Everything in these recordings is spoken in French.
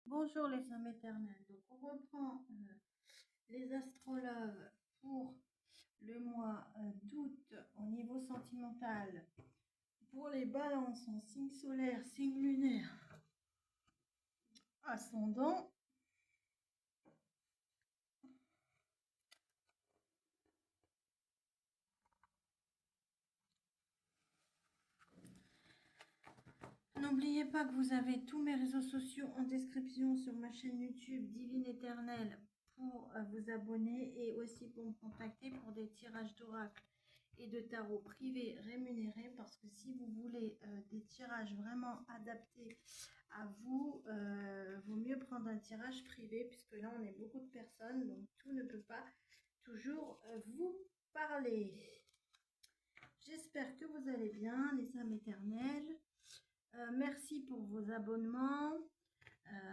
Bonjour les âmes éternelles. Donc on reprend les astrologues pour le mois d'août au niveau sentimental. Pour les balances en signe solaire, signe lunaire, ascendant. N'oubliez pas que vous avez tous mes réseaux sociaux en description sur ma chaîne YouTube Divine Éternelle pour vous abonner et aussi pour me contacter pour des tirages d'oracle et de tarot privés rémunérés, parce que si vous voulez des tirages vraiment adaptés à vous, vaut mieux prendre un tirage privé, puisque là on est beaucoup de personnes, donc tout ne peut pas toujours vous parler. J'espère que vous allez bien les âmes éternelles. Merci pour vos abonnements,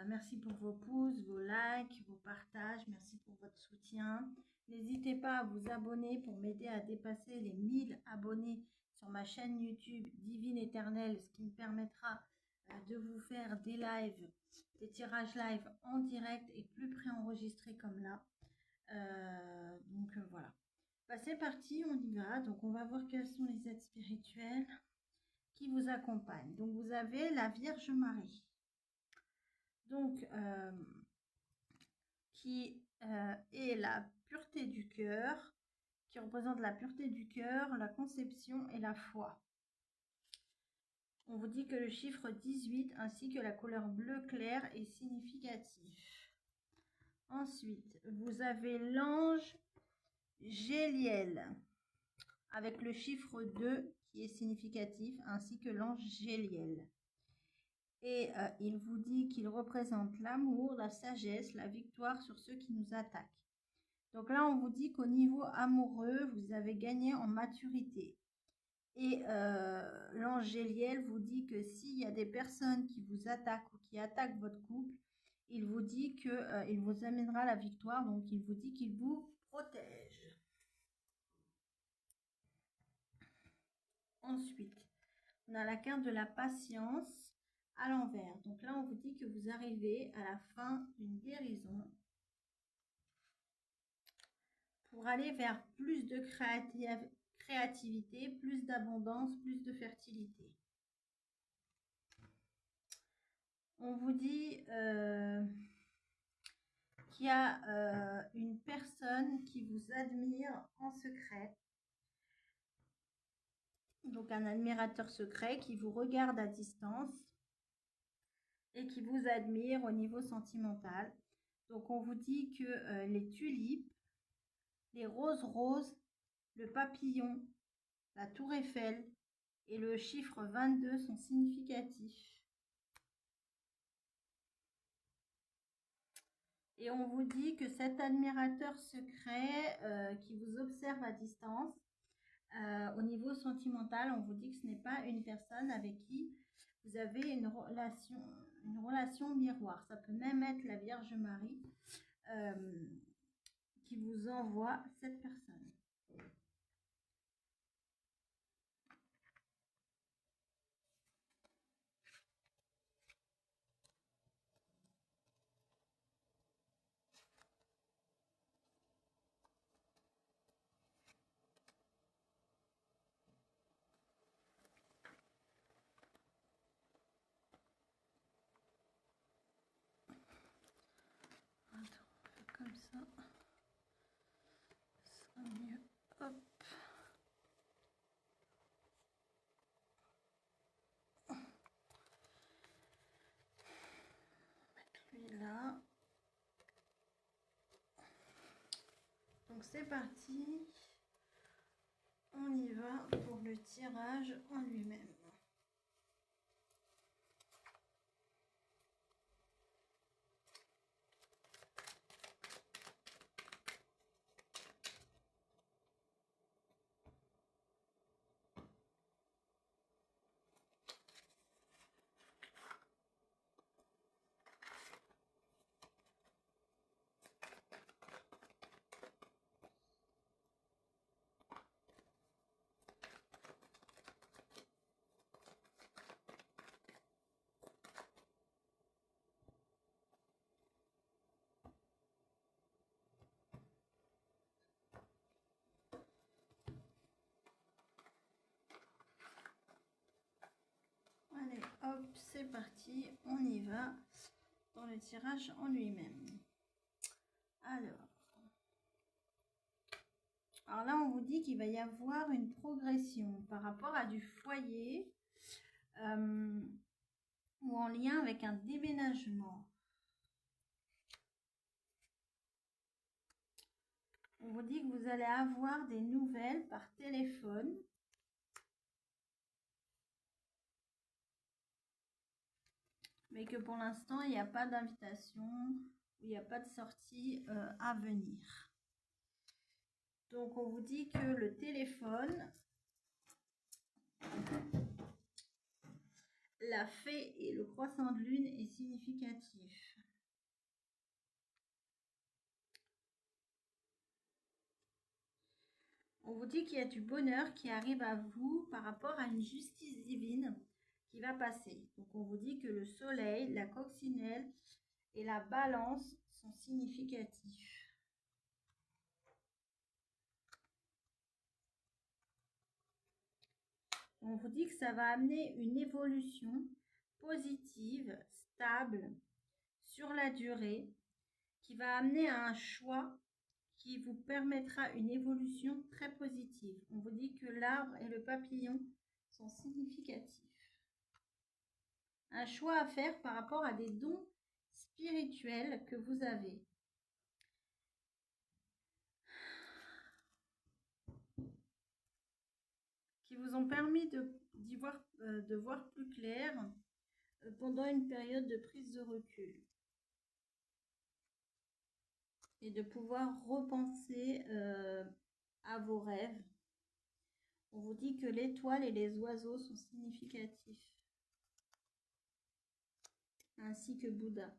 merci pour vos pouces, vos likes, vos partages, merci pour votre soutien. N'hésitez pas à vous abonner pour m'aider à dépasser les 1000 abonnés sur ma chaîne YouTube Divine Éternelle, ce qui me permettra de vous faire des lives, des tirages live en direct et plus préenregistrés comme là. Donc voilà. Bah, c'est parti, on y va. Donc on va voir quelles sont les aides spirituelles qui vous accompagnent. Donc vous avez la Vierge Marie. Donc qui est la pureté du cœur, qui représente la pureté du cœur, la conception et la foi. On vous dit que le chiffre 18 ainsi que la couleur bleu clair est significatif. Ensuite, vous avez l'ange Géliel avec le chiffre 2 qui est significatif, ainsi que l'ange Géliel. Et il vous dit qu'il représente l'amour, la sagesse, la victoire sur ceux qui nous attaquent. Donc là, on vous dit qu'au niveau amoureux, vous avez gagné en maturité. Et l'ange Géliel vous dit que s'il y a des personnes qui vous attaquent ou qui attaquent votre couple, il vous dit qu'il vous amènera la victoire. Donc il vous dit qu'il vous protège. Ensuite, on a la carte de la patience à l'envers. Donc là, on vous dit que vous arrivez à la fin d'une guérison pour aller vers plus de créativité, plus d'abondance, plus de fertilité. On vous dit qu'il y a une personne qui vous admire en secret. Donc un admirateur secret qui vous regarde à distance et qui vous admire au niveau sentimental. Donc on vous dit que les tulipes, les roses roses, le papillon, la tour Eiffel et le chiffre 22 sont significatifs. Et on vous dit que cet admirateur secret qui vous observe à distance, au niveau sentimental, on vous dit que ce n'est pas une personne avec qui vous avez une relation miroir. Ça peut même être la Vierge Marie qui vous envoie cette personne. Attends, on fait comme ça. Ce sera mieux. Hop. Lui là. Donc c'est parti. On y va pour le tirage en lui-même. Hop, c'est parti, on y va dans le tirage en lui-même. Alors là, on vous dit qu'il va y avoir une progression par rapport à du foyer ou en lien avec un déménagement. On vous dit que vous allez avoir des nouvelles par téléphone. Mais que pour l'instant, il n'y a pas d'invitation, il n'y a pas de sortie à venir. Donc, on vous dit que le téléphone, la fée et le croissant de lune est significatif. On vous dit qu'il y a du bonheur qui arrive à vous par rapport à une justice divine qui va passer. Donc, on vous dit que le soleil, la coccinelle et la balance sont significatifs. On vous dit que ça va amener une évolution positive, stable, sur la durée, qui va amener à un choix qui vous permettra une évolution très positive. On vous dit que l'arbre et le papillon sont significatifs. Un choix à faire par rapport à des dons spirituels que vous avez. Qui vous ont permis de voir plus clair pendant une période de prise de recul. Et de pouvoir repenser à vos rêves. On vous dit que l'étoile et les oiseaux sont significatifs. Ainsi que Bouddha.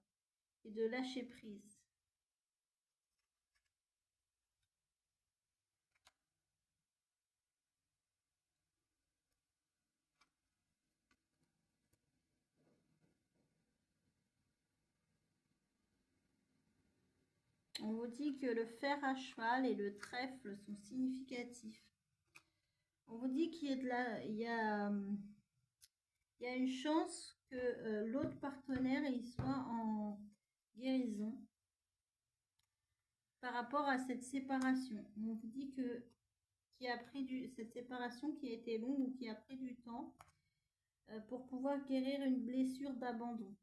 Et de lâcher prise. On vous dit que le fer à cheval et le trèfle sont significatifs. On vous dit qu'il y a une chance que l'autre partenaire il soit en guérison par rapport à cette séparation. On vous dit que cette séparation qui a été longue ou qui a pris du temps pour pouvoir guérir une blessure d'abandon.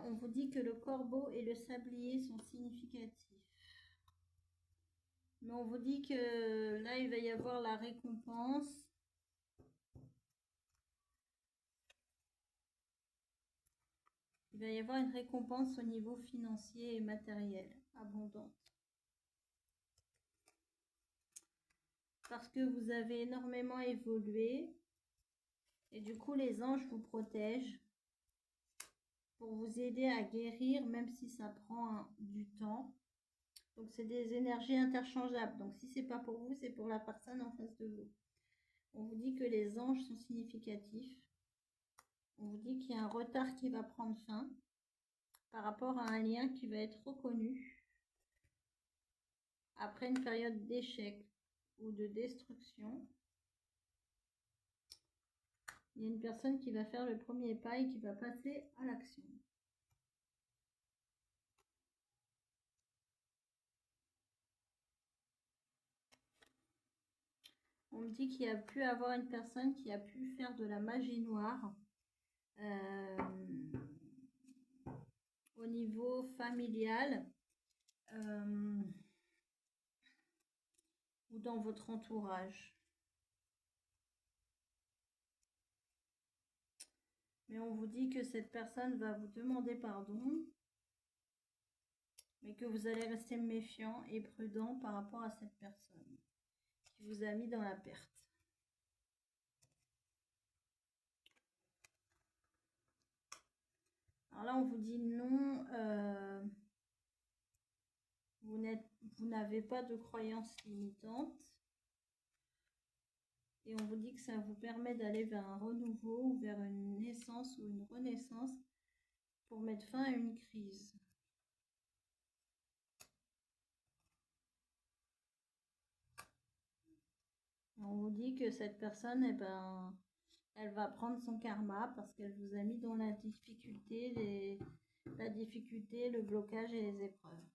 On vous dit que le corbeau et le sablier sont significatifs. Mais on vous dit que là, il va y avoir la récompense. Il va y avoir une récompense au niveau financier et matériel, abondante. Parce que vous avez énormément évolué. Et du coup, les anges vous protègent pour vous aider à guérir, même si ça prend du temps. Donc, c'est des énergies interchangeables. Donc, si c'est pas pour vous, c'est pour la personne en face de vous. On vous dit que les anges sont significatifs. On vous dit qu'il y a un retard qui va prendre fin par rapport à un lien qui va être reconnu après une période d'échec ou de destruction. Il y a une personne qui va faire le premier pas et qui va passer à l'action. On me dit qu'il y a pu avoir une personne qui a pu faire de la magie noire au niveau familial ou dans votre entourage. Mais on vous dit que cette personne va vous demander pardon, mais que vous allez rester méfiant et prudent par rapport à cette personne qui vous a mis dans la perte. Alors là, on vous dit non, vous n'avez pas de croyances limitantes. Et on vous dit que ça vous permet d'aller vers un renouveau ou vers une naissance ou une renaissance pour mettre fin à une crise. On vous dit que cette personne, Elle va prendre son karma parce qu'elle vous a mis dans la difficulté, le blocage et les épreuves.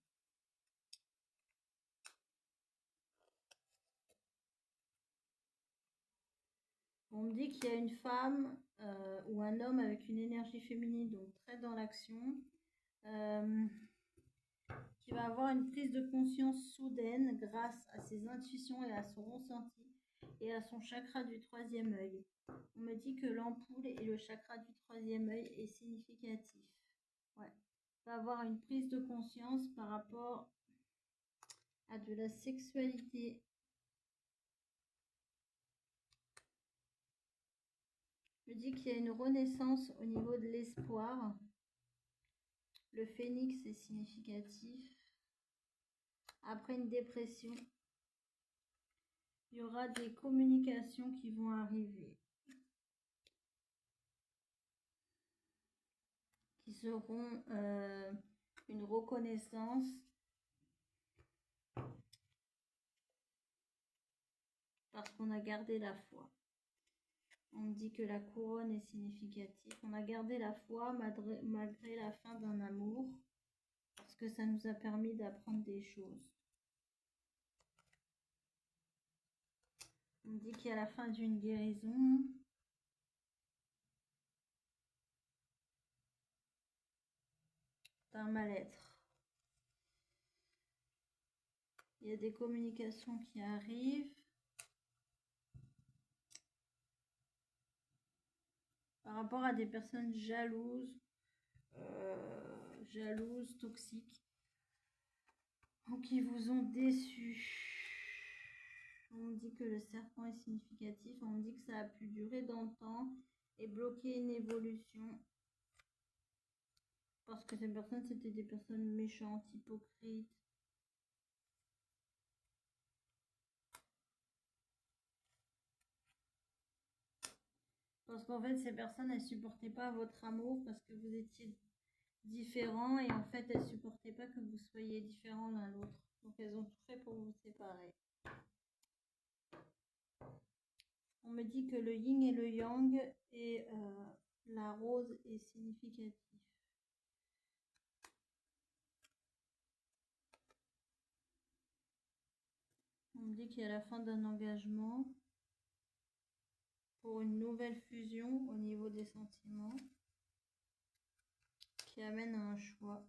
On me dit qu'il y a une femme ou un homme avec une énergie féminine, donc très dans l'action, qui va avoir une prise de conscience soudaine grâce à ses intuitions et à son ressenti et à son chakra du troisième œil. On me dit que l'ampoule et le chakra du troisième œil est significatif. Ouais. Va avoir une prise de conscience par rapport à de la sexualité. Je dis qu'il y a une renaissance au niveau de l'espoir. Le phénix est significatif. Après une dépression, il y aura des communications qui vont arriver, qui seront une reconnaissance parce qu'on a gardé la foi. On me dit que la couronne est significative. On a gardé la foi malgré la fin d'un amour parce que ça nous a permis d'apprendre des choses. On me dit qu'il y a la fin d'une guérison. D'un mal-être. Il y a des communications qui arrivent. Par rapport à des personnes jalouses, toxiques, ou qui vous ont déçu. On me dit que le serpent est significatif. On me dit que ça a pu durer dans le temps et bloquer une évolution. Parce que ces personnes, c'était des personnes méchantes, hypocrites. Parce qu'en fait, ces personnes, elles supportaient pas votre amour parce que vous étiez différents et en fait, elles supportaient pas que vous soyez différents l'un l'autre. Donc, elles ont tout fait pour vous séparer. On me dit que le yin et le yang et la rose est significatif. On me dit qu'il y a la fin d'un engagement pour une nouvelle fusion au niveau des sentiments qui amène à un choix.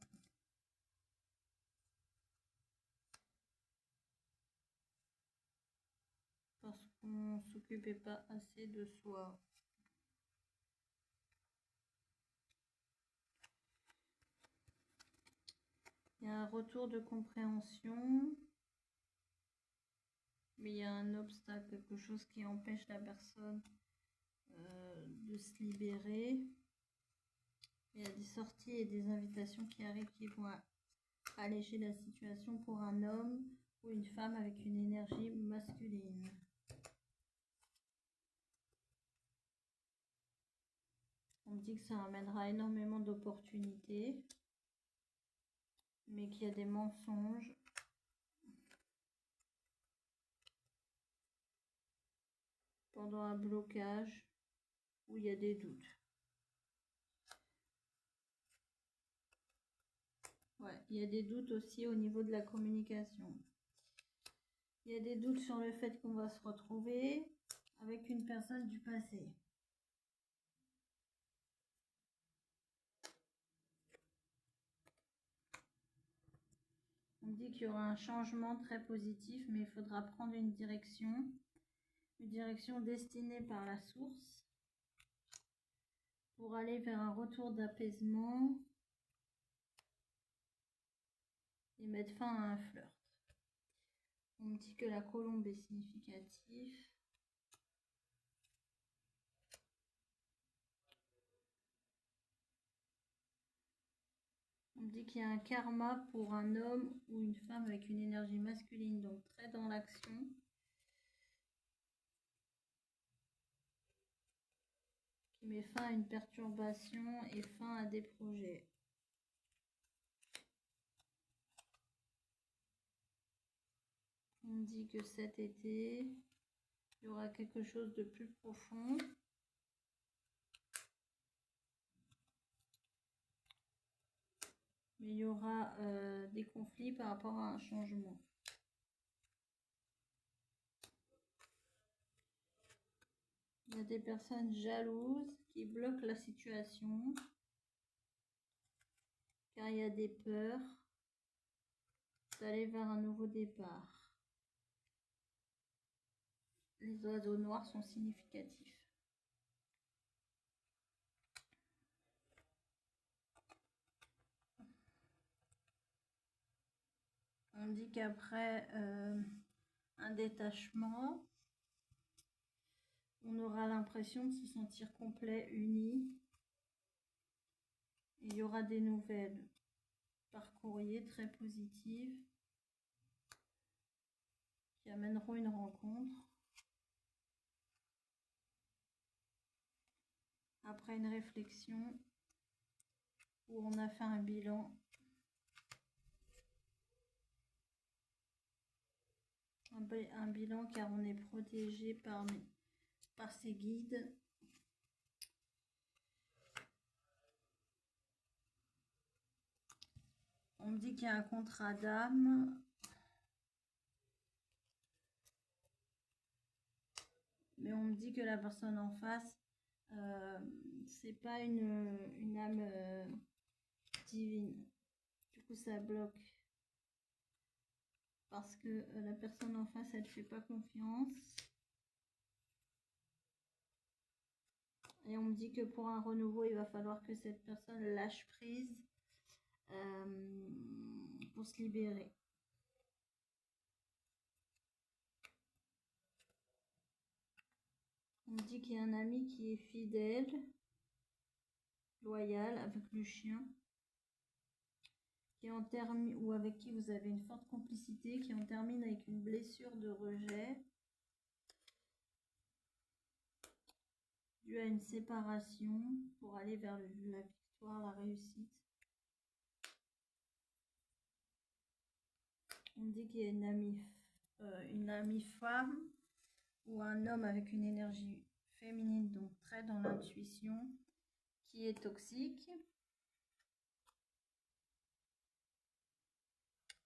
Parce qu'on ne s'occupait pas assez de soi. Il y a un retour de compréhension. Mais il y a un obstacle, quelque chose qui empêche la personne de se libérer. Il y a des sorties et des invitations qui arrivent qui vont alléger la situation pour un homme ou une femme avec une énergie masculine. On me dit que ça amènera énormément d'opportunités, mais qu'il y a des mensonges. Pendant un blocage où il y a des doutes. Ouais, il y a des doutes aussi au niveau de la communication. Il y a des doutes sur le fait qu'on va se retrouver avec une personne du passé. On dit qu'il y aura un changement très positif, mais il faudra prendre une direction destinée par la source pour aller vers un retour d'apaisement et mettre fin à un flirt. On me dit que la colombe est significative. On me dit qu'il y a un karma pour un homme ou une femme avec une énergie masculine, donc très dans l'action. Qui met fin à une perturbation et fin à des projets. On me dit que cet été, il y aura quelque chose de plus profond. mais il y aura des conflits par rapport à un changement. Il y a des personnes jalouses qui bloquent la situation, car il y a des peurs d'aller vers un nouveau départ. Les oiseaux noirs sont significatifs. On dit qu'après un détachement, on aura l'impression de se sentir complet, uni. Il y aura des nouvelles par courrier très positives qui amèneront une rencontre. Après une réflexion où on a fait un bilan. Un bilan car on est protégé par ses guides. On me dit qu'il y a un contrat d'âme. Mais on me dit que la personne en face, c'est pas une âme divine. Du coup, ça bloque. Parce que la personne en face, elle ne fait pas confiance. Et on me dit que pour un renouveau, il va falloir que cette personne lâche prise pour se libérer. On me dit qu'il y a un ami qui est fidèle, loyal, avec le chien, qui en termine, ou avec qui vous avez une forte complicité, qui en termine avec une blessure de rejet, due à une séparation, pour aller vers la victoire, la réussite. On me dit qu'il y a une amie femme, ou un homme avec une énergie féminine, donc très dans l'intuition, qui est toxique.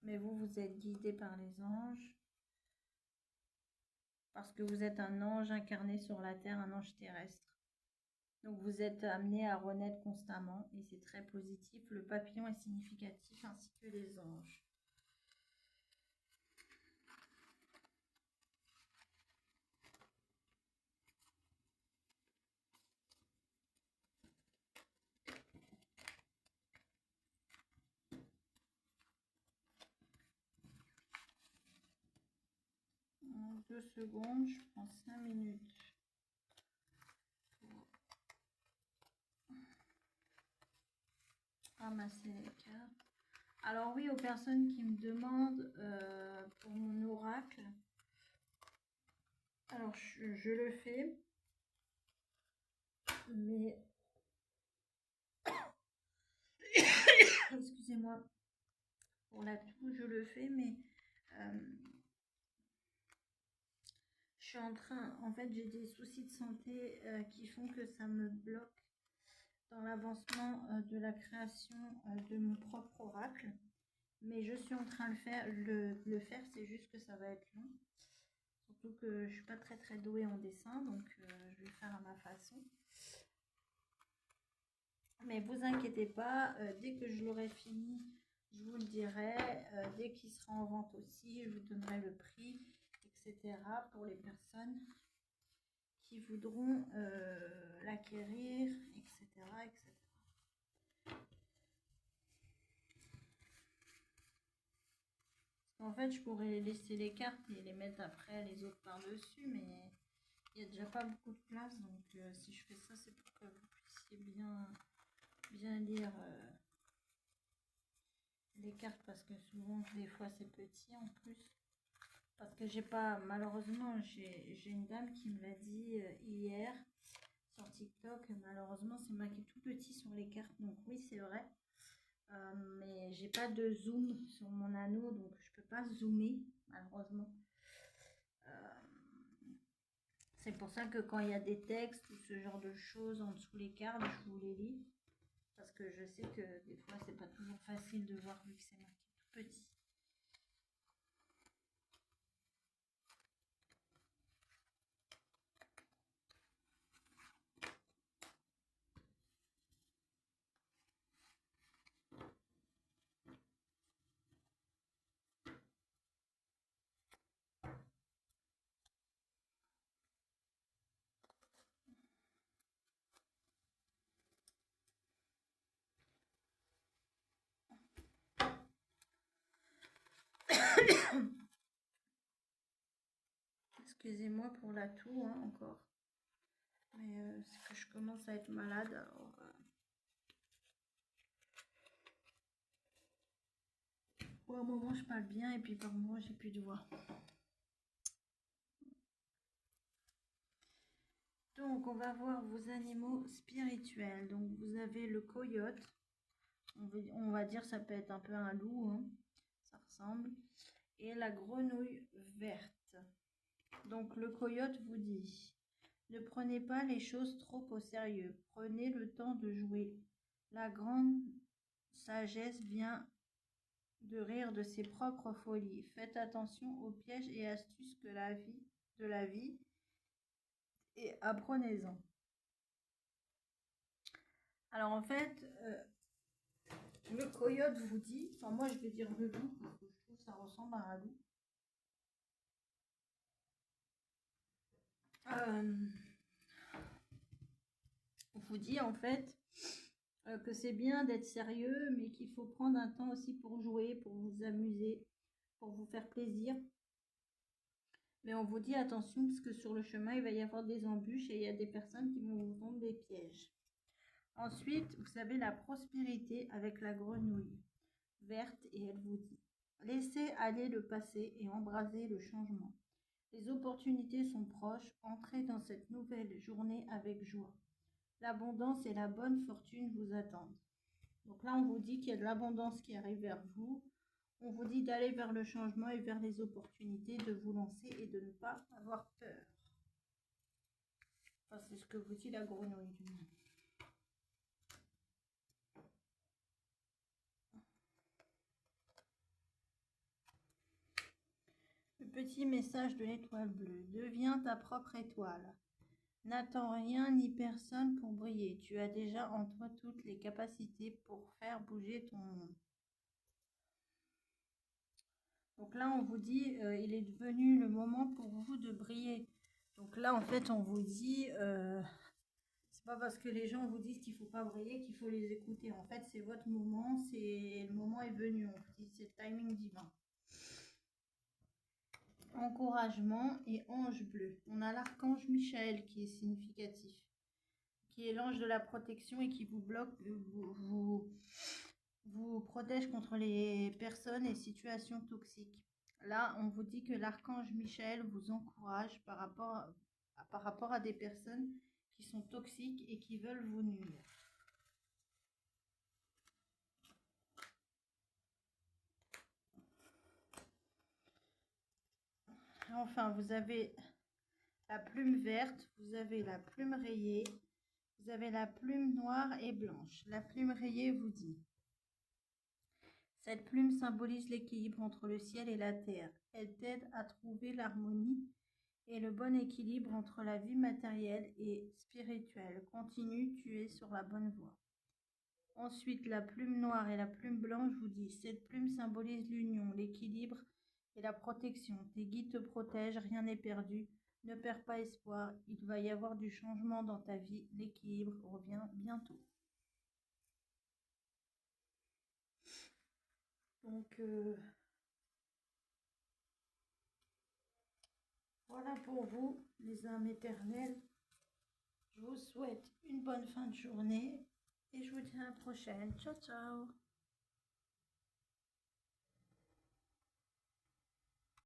Mais vous êtes guidé par les anges, parce que vous êtes un ange incarné sur la terre, un ange terrestre. Donc vous êtes amené à renaître constamment, et c'est très positif. Le papillon est significatif, ainsi que les anges. En 2 secondes, je prends 5 minutes. Ramasser les cartes. Alors oui, aux personnes qui me demandent pour mon oracle, alors je le fais, mais excusez-moi pour la toux, je le fais, mais je suis en train, en fait j'ai des soucis de santé qui font que ça me bloque dans l'avancement de la création de mon propre oracle. Mais je suis en train de le faire, c'est juste que ça va être long. Surtout que je suis pas très douée en dessin, donc je vais le faire à ma façon. Mais vous inquiétez pas, dès que je l'aurai fini, je vous le dirai. Dès qu'il sera en vente aussi, je vous donnerai le prix, etc. pour les personnes qui voudront l'acquérir, etc., etc. En fait, je pourrais laisser les cartes et les mettre après les autres par-dessus, mais il n'y a déjà pas beaucoup de place, donc si je fais ça, c'est pour que vous puissiez bien lire les cartes, parce que souvent, des fois, c'est petit en plus. Parce que j'ai pas, malheureusement, j'ai une dame qui me l'a dit hier sur TikTok, malheureusement, c'est marqué tout petit sur les cartes, donc oui, c'est vrai. Mais j'ai pas de zoom sur mon anneau, donc je peux pas zoomer, malheureusement. C'est pour ça que quand il y a des textes ou ce genre de choses en dessous les cartes, je vous les lis. Parce que je sais que des fois, c'est pas toujours facile de voir vu que c'est marqué tout petit. Excusez-moi pour la toux, hein, encore. Mais c'est que je commence à être malade, alors... Pour un moment, je parle bien et puis par moment, j'ai plus de voix. Donc, on va voir vos animaux spirituels. Donc, vous avez le coyote. On va dire ça peut être un peu un loup, hein. Ça ressemble. Et la grenouille verte. Donc, le coyote vous dit: ne prenez pas les choses trop au sérieux. Prenez le temps de jouer. La grande sagesse vient de rire de ses propres folies. Faites attention aux pièges et astuces de la vie et apprenez-en. Alors en fait, le coyote vous dit, enfin moi je vais dire le loup parce que je trouve que ça ressemble à un loup. On vous dit en fait que c'est bien d'être sérieux, mais qu'il faut prendre un temps aussi pour jouer, pour vous amuser, pour vous faire plaisir. Mais on vous dit attention parce que sur le chemin, il va y avoir des embûches et il y a des personnes qui vont vous tendre des pièges. Ensuite, vous savez la prospérité avec la grenouille verte et elle vous dit: laissez aller le passé et embrasez le changement. Les opportunités sont proches, entrez dans cette nouvelle journée avec joie. L'abondance et la bonne fortune vous attendent. Donc là, on vous dit qu'il y a de l'abondance qui arrive vers vous. On vous dit d'aller vers le changement et vers les opportunités, de vous lancer et de ne pas avoir peur. Enfin, c'est ce que vous dit la grenouille du moins. Le petit message de l'étoile bleue: deviens ta propre étoile. N'attends rien ni personne pour briller. Tu as déjà en toi toutes les capacités pour faire bouger ton monde. Donc là, on vous dit, il est devenu le moment pour vous de briller. Donc là, en fait, on vous dit, c'est pas parce que les gens vous disent qu'il faut pas briller qu'il faut les écouter. En fait, c'est votre moment, le moment est venu. On vous dit, c'est le timing divin. Encouragement et ange bleu. On a l'archange Michael qui est significatif, qui est l'ange de la protection et qui vous bloque, vous protège contre les personnes et situations toxiques. Là, on vous dit que l'archange Michael vous encourage par rapport à des personnes qui sont toxiques et qui veulent vous nuire. Enfin, vous avez la plume verte, vous avez la plume rayée, vous avez la plume noire et blanche. La plume rayée vous dit: cette plume symbolise l'équilibre entre le ciel et la terre. Elle t'aide à trouver l'harmonie et le bon équilibre entre la vie matérielle et spirituelle. Continue, tu es sur la bonne voie. Ensuite, la plume noire et la plume blanche vous disent: cette plume symbolise l'union, l'équilibre et la protection. Tes guides te protègent, rien n'est perdu. Ne perds pas espoir, il va y avoir du changement dans ta vie. L'équilibre revient bientôt. Donc, voilà pour vous, les âmes éternelles. Je vous souhaite une bonne fin de journée et je vous dis à la prochaine. Ciao, ciao!